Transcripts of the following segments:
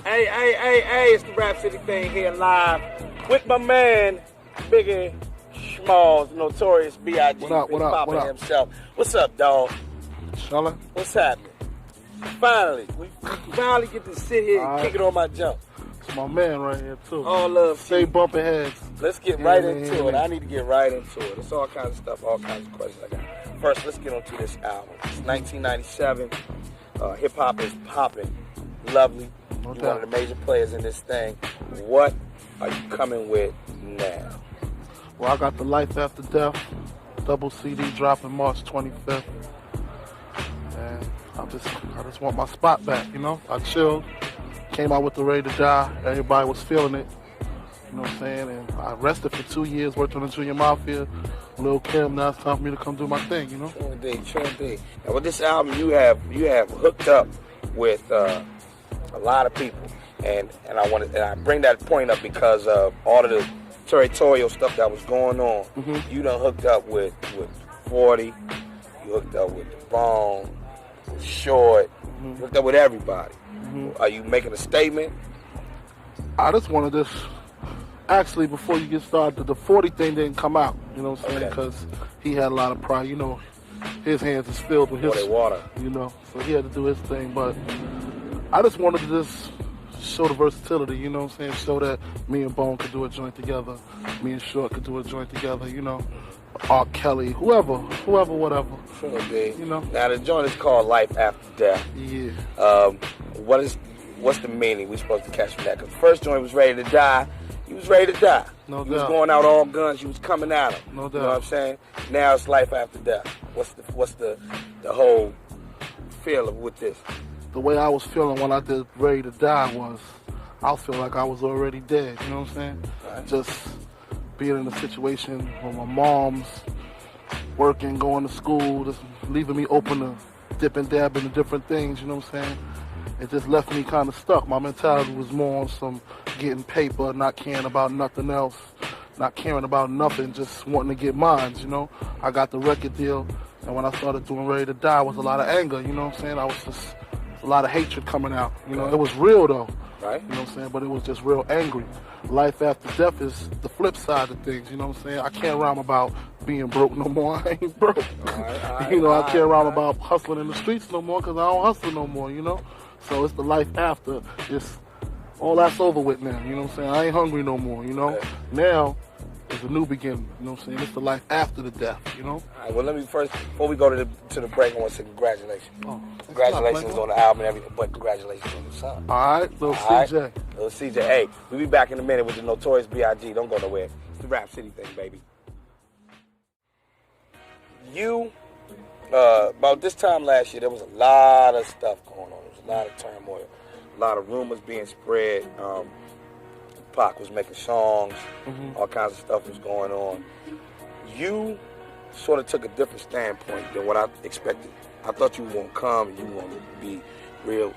Hey, it's the Rap City thing here live with my man, Biggie Smalls, Notorious B.I.G. What up? Himself. What's up, dog? Shelly? What's happening? Finally, we finally get to sit here and kick it on my jump. It's my man right here, too. All love. Stay bumping heads. Let's get right into it. I need to get right into it. It's all kinds of stuff, all kinds of questions I got. First, let's get onto this album. It's 1997. Hip-hop is popping. Lovely. You're one of the major players in this thing. What are you coming with now? Well, I got the Life After Death double CD dropping March 25th. And I just want my spot back, you know? I chilled, came out with the Ready to Die. Everybody was feeling it, you know what I'm saying? And I rested for 2 years, worked on the Junior Mafia. Lil' Kim, now it's time for me to come do my thing, you know? True indeed. Now with this album, you have hooked up with a lot of people, and I bring that point up because of all of the territorial stuff that was going on. Mm-hmm. You done hooked up with 40, you hooked up with The Bone, with Short, hooked up with everybody. Mm-hmm. Are you making a statement? I just wanted this. Actually, before you get started, the 40 thing didn't come out, you know what I'm saying? Because he had a lot of pride, you know. His hands is filled with his water, you know. So he had to do his thing, but I just wanted to just show the versatility, you know what I'm saying? Show that me and Bone could do a joint together, me and Short could do a joint together, you know. R. Kelly, whoever, whatever. Sure, dude. You know. Now the joint is called Life After Death. Yeah. What's the meaning we supposed to catch from that? Because the first joint was Ready to Die. He was ready to die. No doubt. He was going out all guns. He was coming at him. No doubt. You know what I'm saying? Now it's Life After Death. What's the whole feel with this? The way I was feeling when I did Ready to Die was, I feel like I was already dead, you know what I'm saying? Right. Just being in a situation where my mom's working, going to school, just leaving me open to dip and dab into different things, you know what I'm saying? It just left me kind of stuck. My mentality was more on some getting paper, not caring about nothing else, not caring about nothing, just wanting to get mines, you know? I got the record deal, and when I started doing Ready to Die, it was a lot of anger, you know what I'm saying? I was just a lot of hatred coming out, you know? It was real, though. Right. You know what I'm saying? But it was just real angry. Life After Death is the flip side of things, you know what I'm saying? I can't rhyme about being broke no more. I ain't broke. I can't rhyme about hustling in the streets no more because I don't hustle no more, you know? So it's the life after. It's all that's over with now, you know what I'm saying? I ain't hungry no more, you know? Okay. Now, it's a new beginning, you know what I'm saying? It's the life after the death, you know? All right, well, let me first, before we go to the break, I want to say congratulations. Oh, congratulations on the album and everything, but congratulations on the son. All right, little CJ. Little CJ. Hey, we'll be back in a minute with the Notorious B.I.G. Don't go nowhere. It's the Rap City thing, baby. About this time last year, there was a lot of stuff going on. There was a lot of turmoil, a lot of rumors being spread. Pac was making songs, all kinds of stuff was going on. You sort of took a different standpoint than what I expected. I thought you were going to come and you were going to be real,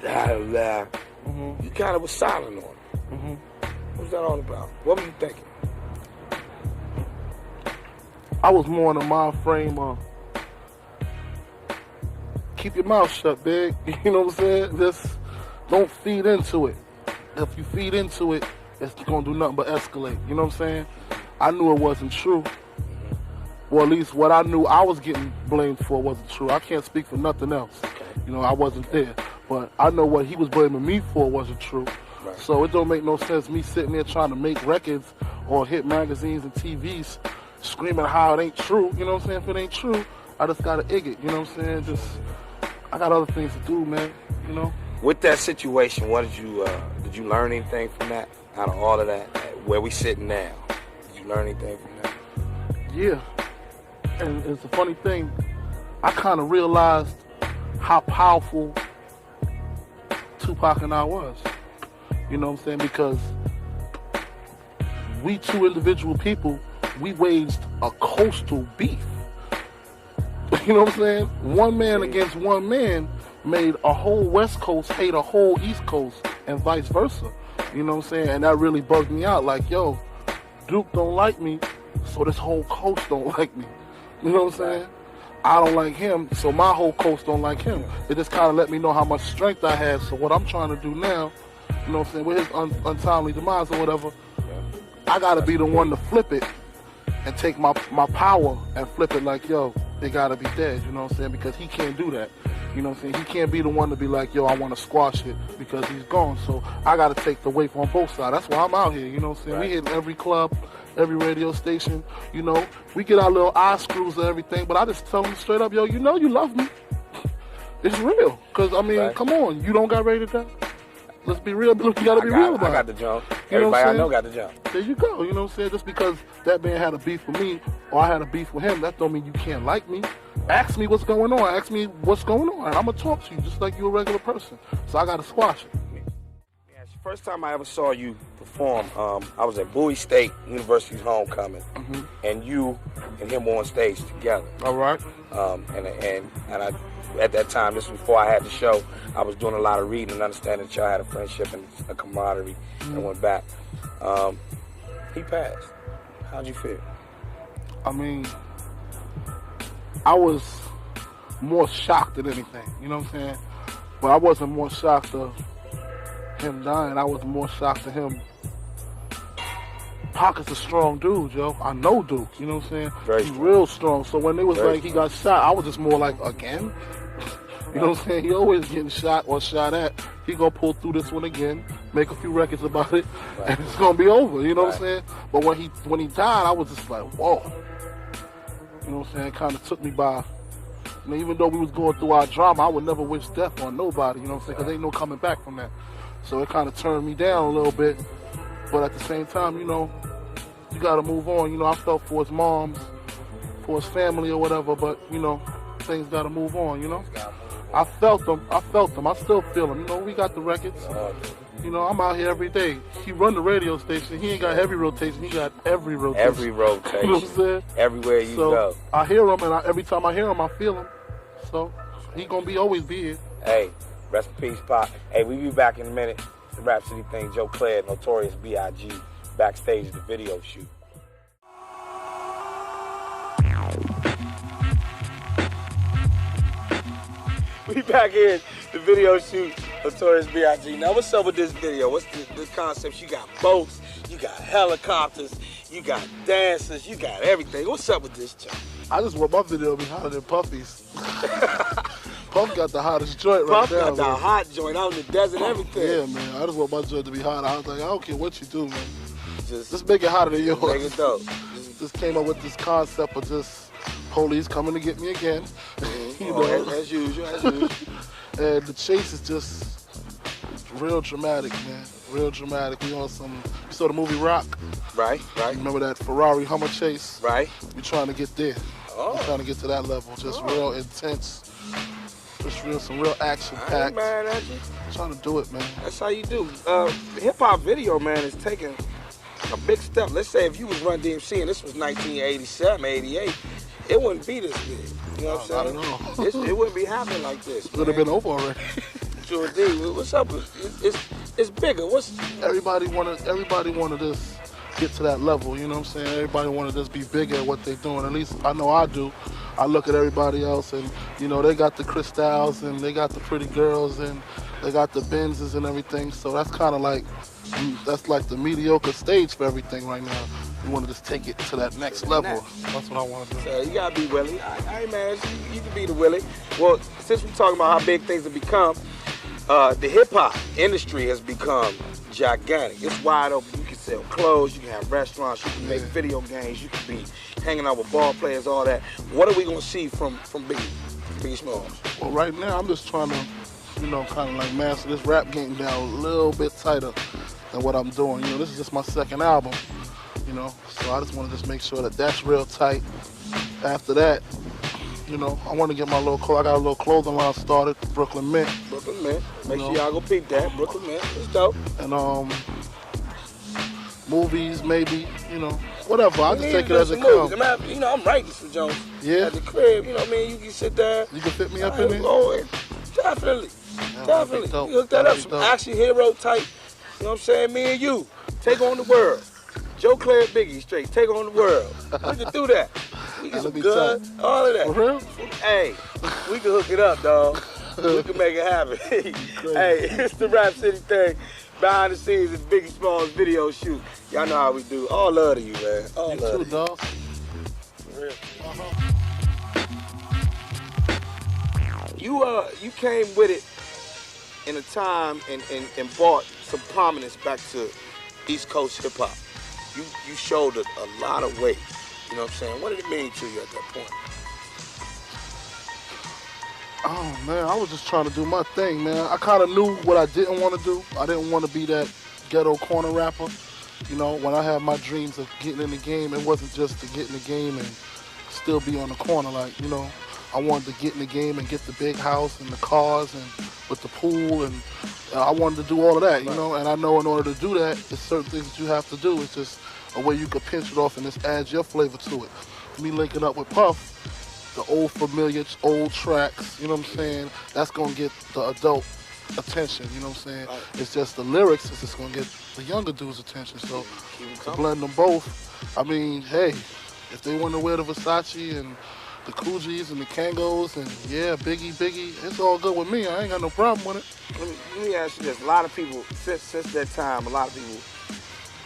blah. You kind of was silent on it. What was that all about? What were you thinking? I was more in the mind frame of keep your mouth shut, big. You know what I'm saying? Just don't feed into it. If you feed into it, it's going to do nothing but escalate. You know what I'm saying? I knew it wasn't true. Or at least what I knew I was getting blamed for wasn't true. I can't speak for nothing else. You know, I wasn't there. But I know what he was blaming me for wasn't true. Right. So it don't make no sense me sitting there trying to make records or hit magazines and TVs screaming how it ain't true. You know what I'm saying? If it ain't true, I just got to egg it. You know what I'm saying? Just, I got other things to do, man. You know? With that situation, what did you learn anything from that? Out of all of that, where we sitting now, did you learn anything from that? Yeah, and it's a funny thing. I kind of realized how powerful Tupac and I was. You know what I'm saying? Because we two individual people, we waged a coastal beef. You know what I'm saying? One man against one man made a whole West Coast hate a whole East Coast and vice versa. You know what I'm saying? And that really bugged me out. Like, yo, Duke don't like me, so this whole coast don't like me. You know what I'm saying? I don't like him, so my whole coast don't like him. It just kind of let me know how much strength I had. So what I'm trying to do now, you know what I'm saying, with his untimely demise or whatever, I got to be the one to flip it and take my power and flip it like, yo, they got to be dead, you know what I'm saying, because he can't do that. You know what I'm saying? He can't be the one to be like, yo, I want to squash it because he's gone. So I got to take the weight on both sides. That's why I'm out here, you know what I'm saying? Right. We hit every club, every radio station, you know. We get our little eye screws and everything, but I just tell them straight up, yo, you know you love me. It's real. Because, I mean, come on. You don't got ready to die? Let's be real. You got to be real about it. I got the jump. Everybody I know got the jump. There you go. You know what I'm saying? Just because that man had a beef with me or I had a beef with him, that don't mean you can't like me. Ask me what's going on. Ask me what's going on. I'm going to talk to you just like you're a regular person. So I got to squash it. Yeah, first time I ever saw you perform, I was at Bowie State University's homecoming, and you and him were on stage together. All right. And I, at that time, this was before I had the show, I was doing a lot of reading and understanding that y'all had a friendship and a camaraderie and went back. He passed. How'd you feel? I mean, I was more shocked than anything, you know what I'm saying? But I wasn't more shocked of him dying. I was more shocked of him. Pac is a strong dude, yo. I know Duke, you know what I'm saying? Very He's strong. real strong. So when they was Very like, he got shot, I was just more like, again? You know what I'm saying? He always getting shot or shot at. He gonna pull through this one again, make a few records about it, and it's gonna be over, you know what I'm saying? But when he died, I was just like, whoa. You know what I'm saying? It kind of took me by. I mean, even though we was going through our drama, I would never wish death on nobody, you know what I'm saying? Because ain't no coming back from that. So it kind of turned me down a little bit. But at the same time, you know, you got to move on. You know, I felt for his moms, for his family or whatever, but, you know, things got to move on, you know? I felt them. I still feel them. You know, we got the records. You know, I'm out here every day. He run the radio station. He ain't got heavy rotation. He got every rotation. Every rotation. You know what I'm saying? Everywhere you go. I hear him, and every time I hear him, I feel him. So he gonna always be here. Hey, rest in peace, Pac. Hey, we be back in a minute. The Rap City thing. Joe Clair, Notorious, B.I.G. backstage at the video shoot. We back in the video shoot, Notorious B.I.G. Now, what's up with this video? What's the concept? You got boats, you got helicopters, you got dancers, you got everything. What's up with this, Joe? I just want my video to be hotter than Puffy's. Puff got the hottest joint Puff right now. Puff got the hot joint out in the desert, everything. Yeah, man. I just want my joint to be hotter. I was like, I don't care what you do, man. Just make it hotter than yours. Make it dope. Just came up with this concept of just police coming to get me again. You know, as usual. And the chase is just real dramatic, man. Real dramatic. We on some. You saw the movie Rock? Right. Remember that Ferrari Hummer chase? Right. We trying to get there. Oh. We're trying to get to that level. Just real intense. Just some real action packed. I ain't mad at you. Trying to do it, man. That's how you do. Hip hop video, man, is taking a big step. Let's say if you was Run DMC and this was 1987, 88, it wouldn't be this big. You know what I'm saying? I don't know. It wouldn't be happening like this. It would have been over already. Sure did. What's up? It's bigger. Everybody wanna just get to that level, you know what I'm saying? Everybody wanna just be bigger at what they're doing. At least I know I do. I look at everybody else and, you know, they got the crystals and they got the pretty girls and they got the Benzes and everything. So that's kind of like, that's like the mediocre stage for everything right now. You want to just take it to that next level. That's what I want to do. So you got to be Willie. I ain't mad. You can be the Willie. Well, since we're talking about how big things have become, the hip-hop industry has become gigantic. It's wide open. You can sell clothes, you can have restaurants, you can make video games, you can be hanging out with ball players, all that. What are we going to see from Biggie Smalls? Well, right now, I'm just trying to, you know, kind of like master this rap game down a little bit tighter than what I'm doing. You know, this is just my second album, you know, so I just want to just make sure that that's real tight. After that, you know, I want to get my little I got a little clothing line started, Brooklyn Mint. Brooklyn Mint. Make sure y'all go peep that. Brooklyn Mint. It's dope. And movies, maybe, you know, whatever. I just take it as it comes. You know, I'm writing some Jones. Yeah. At the crib, you know what I mean? You can sit there. You can fit me up in there? Oh, definitely. Yeah, definitely. dope. You hook that up. Some action hero type. You know what I'm saying? Me and you. Take on the world. Joe Clair, Biggie, straight. Take on the world. We can do that. We get some good, all of that. For real? Hey, we can hook it up, dog. We can make it happen. Hey, it's the Rap City thing. Behind the scenes, it's Biggie Smalls video shoot. Y'all know how we do. All love to you, man. All love too, to dog. For real. You came with it in a time and brought some prominence back to East Coast hip hop. You showed a lot of weight. You know what I'm saying? What did it mean to you at that point? Oh, man, I was just trying to do my thing, man. I kind of knew what I didn't want to do. I didn't want to be that ghetto corner rapper. You know, when I had my dreams of getting in the game, it wasn't just to get in the game and still be on the corner. Like, you know, I wanted to get in the game and get the big house and the cars and with the pool, and I wanted to do all of that, you know. And I know in order to do that, there's certain things that you have to do. It's just a way you could pinch it off and just add your flavor to it. Me linking up with Puff, the old familiar, old tracks, you know what I'm saying? That's gonna get the adult attention, you know what I'm saying? Right. It's just the lyrics is just gonna get the younger dudes' attention. So to blend them both, I mean, hey, if they want to wear the Versace and the Coogis and the Kangos and yeah, Biggie, it's all good with me. I ain't got no problem with it. Let me ask you this: a lot of people since that time, a lot of people,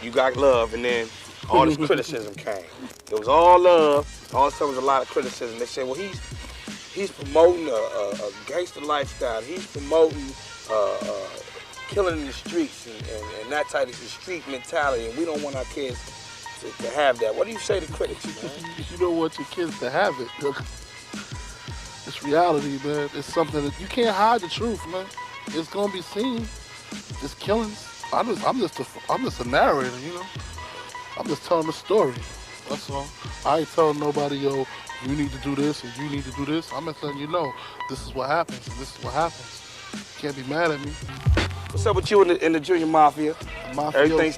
you got love, and then all this criticism came. It was all love. All of a sudden, was a lot of criticism. They said, well, he's promoting a gangster lifestyle. He's promoting killing in the streets and that type of street mentality, and we don't want our kids to have that. What do you say to critics, man? You don't want your kids to have it. It's reality, man. It's something that you can't hide the truth, man. It's gonna be seen. It's killings. I'm just a narrator, you know. I'm just telling the story. That's all. I ain't telling nobody, yo, you need to do this and you need to do this. I'm just letting you know this is what happens and this is what happens. You can't be mad at me. What's up with you in the Junior Mafia? Everything's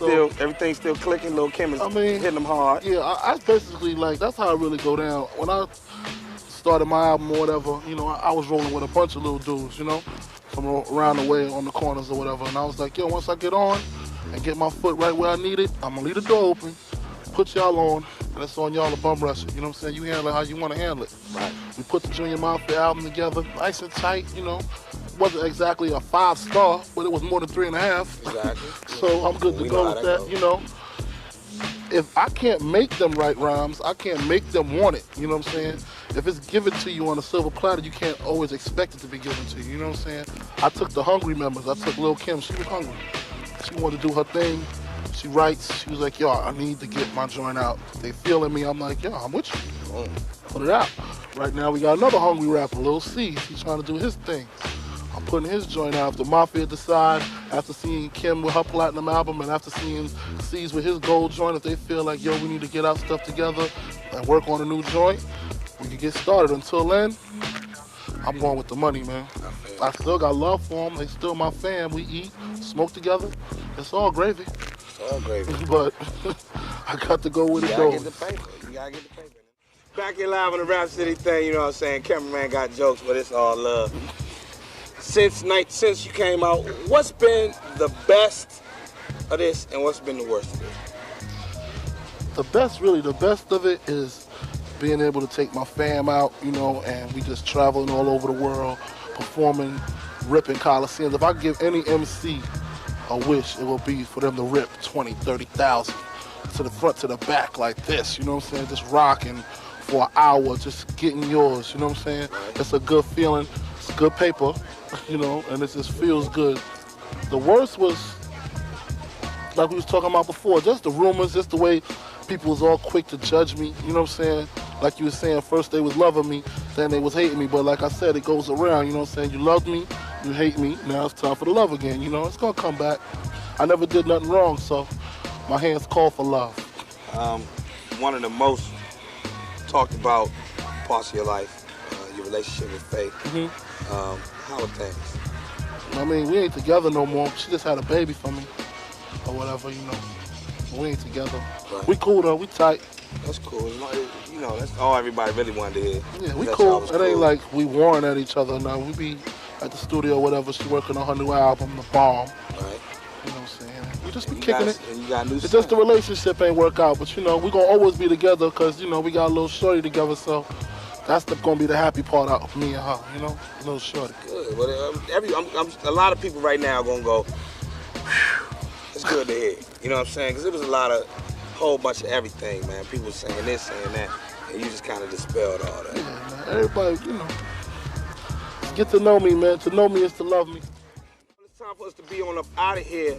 still clicking. Lil' Kim is hitting them hard. Yeah, I basically that's how I really go down. When I started my album or whatever, you know, I was rolling with a bunch of little dudes, you know, from around the way on the corners or whatever. And I was like, yo, once I get on and get my foot right where I need it, I'm gonna leave the door open, put y'all on, and it's on y'all to bum rush it. You know what I'm saying? You handle it how you want to handle it. Right. We put the Junior Mafia album together, nice and tight, you know. Wasn't exactly a 5-star, but it was more than 3.5. Exactly. So I'm good to go with that, you know. If I can't make them write rhymes, I can't make them want it, you know what I'm saying? If it's given to you on a silver platter, you can't always expect it to be given to you, you know what I'm saying? I took the hungry members. I took Lil' Kim. She was hungry. She wanted to do her thing. She writes. She was like, yo, I need to get my joint out. They feeling me. I'm like, yo, I'm with you. Put it out. Right now, we got another hungry rapper, Lil C. He's trying to do his thing. I'm putting his joint out. If the Mafia decide, after seeing Kim with her platinum album and after seeing C's with his gold joint, if they feel like, yo, we need to get our stuff together and work on a new joint, we can get started. Until then, I'm going with the money, man. I still got love for them. They still my fam. We eat, smoke together. It's all gravy. It's all gravy. But I got to go with it, though. You gotta get the paper. You gotta get the paper. Back here live on the Rap City thing, you know what I'm saying? Cameraman got jokes, but it's all love. Since you came out, what's been the best of this and what's been the worst of it? The best of it is being able to take my fam out, you know, and we just traveling all over the world, performing, ripping Coliseums. If I give any MC a wish, it will be for them to rip 20, 30,000 to the front, to the back like this, you know what I'm saying? Just rocking for an hour, just getting yours, you know what I'm saying? It's a good feeling, it's good paper, you know, and it just feels good. The worst was, like we was talking about before, just the rumors, just the way people was all quick to judge me, you know what I'm saying? Like you were saying, first they was loving me, then they was hating me, but like I said, it goes around, you know what I'm saying? You loved me, you hate me, now it's time for the love again, you know? It's gonna come back. I never did nothing wrong, so my hands call for love. One of the most talked about parts of your life, your relationship with Faye. How are things? I mean, we ain't together no more. She just had a baby for me, or whatever, you know. We ain't together. Right. We cool though, we tight. That's cool. You know, that's all everybody really wanted to hear. Yeah, we cool. It ain't like we warring at each other now. We be at the studio or whatever. She working on her new album, The Bomb. Right. You know what I'm saying? We just be kicking it. And you got new It's just the relationship ain't work out, but you know, we gonna always be together because, you know, we got a little shorty together, so that's gonna be the happy part out of me and her, you know, a little shorty. Good. Well, a lot of people right now gonna go, it's good to hear. You know what I'm saying? Because it was a whole bunch of everything, man. People saying this, saying that, and you just kind of dispelled all that. Yeah, man. Everybody, you know, get to know me, man. To know me is to love me. It's time for us to be on up out of here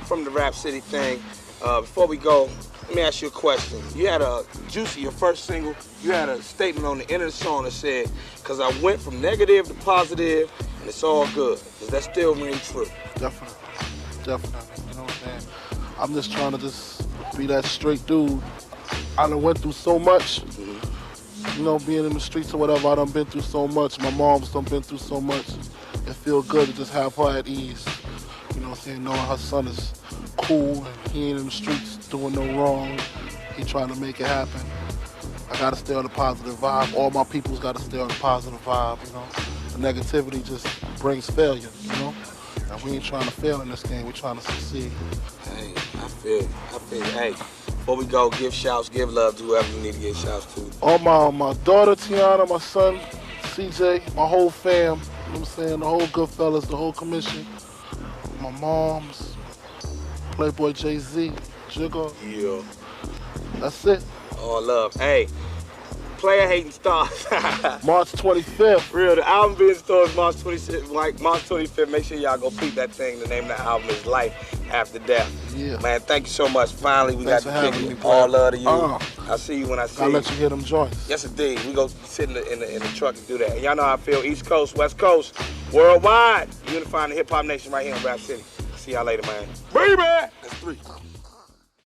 from the Rap City thing. Before we go, let me ask you a question. You had a Juicy, your first single, you had a statement on the end of the song that said, "Cause I went from negative to positive, and it's all good." Does that still ring true? Definitely. Definitely. You know what I'm saying? I'm just trying to just be that straight dude. I done went through so much. You know, being in the streets or whatever, I done been through so much. My mom's done been through so much. It feel good to just have her at ease. You know what I'm saying? Knowing her son is cool and he ain't in the streets doing no wrong. He trying to make it happen. I gotta stay on the positive vibe. All my people's gotta stay on the positive vibe, you know? The negativity just brings failure, you know? And we ain't trying to fail in this game, we trying to succeed. Hey, I feel you. Hey, before we go, give shouts, give love to whoever you need to give shouts to. All my daughter, Tiana, my son, CJ, my whole fam, you know what I'm saying? The whole Goodfellas, the whole commission. My mom's, Playboy Jay-Z, Jigga. Yeah. That's it. All love. Hey, Player Hating Stars. March 25th. Real, the album being in stores March 26th, like March 25th. Make sure y'all go peep that thing. The name of the album is Life After Death. Yeah. Man, thank you so much. Finally, we Thanks got for to having kick it. me, All love to you. I'll see you when I see you. I'll let you hear them joints. Yes, indeed. We go sit in the truck and do that. And y'all know how I feel. East Coast, West Coast, worldwide. Unifying the hip hop nation right here in Rap City. See y'all later, man. Baby! That's 3.